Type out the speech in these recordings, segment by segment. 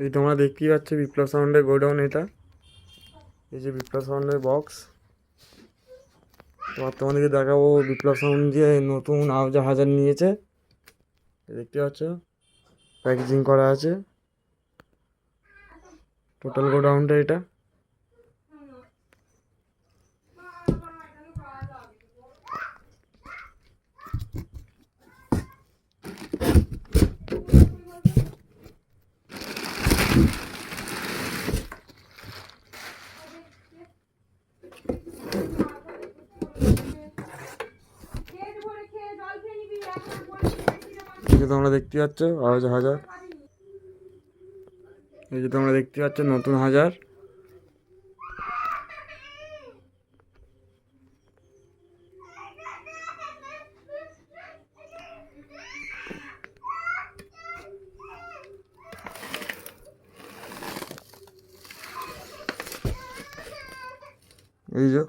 এই তোমরা দেখতেই পাচ্ছ বিপ্লব সাউন্ডের গোডাউন এটা। এই যে বিপ্লব সাউন্ডের বক্স। তোমাদেরকে দেখাবো বিপ্লব সাউন্ড যে নতুন হাজার নিয়েছে, দেখতে পাচ্ছ প্যাকেজিং করা আছে। টোটাল গোডাউনটা এটা। তোমরা দেখতে পাচ্ছ হাজার। এই যে তোমরা দেখতে পাচ্ছ নতুন হাজার। এই যে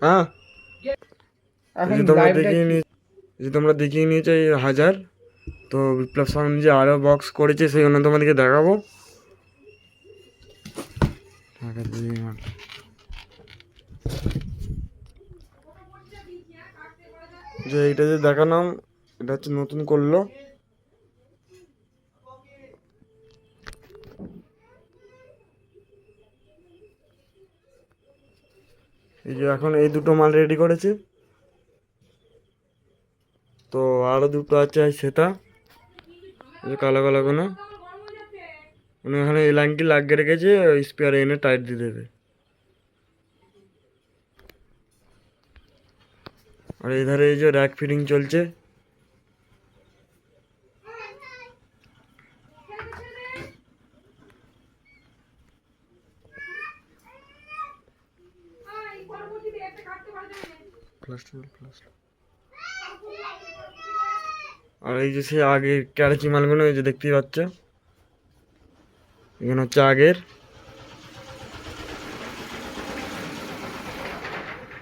হ্যাঁ, তোমরা দেখিয়ে নিয়েছো এই হাজার। তো বিপ্লব সাউন্ড যে আরো বক্স করেছে সেই জন্য তোমাদেরকে দেখাবো। যে এইটা যে দেখালাম এটা হচ্ছে নতুন করলো। এই যে এখন এই দুটো মাল রেডি করেছে। তো আরো দুটো আছে সেটা কালো কালো কোনো মানে এখানে এই লাইনটি লাগিয়ে রেখেছে, স্পেয়ার এনে টাইট দিয়ে দেবে। আর এই ধারে এই যে র্যাক ফিটিং চলছে। আর এই যে সে আগের ক্যারেচি মালগুলো এই যে দেখতেই পাচ্ছ, এখানে হচ্ছে আগের।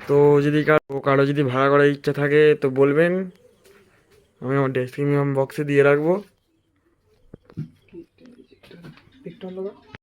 তো যদি কারো যদি ভাড়া করার ইচ্ছা থাকে তো বলবেন, আমি আমার ডেসক্রিপশন বক্সে দিয়ে রাখবো।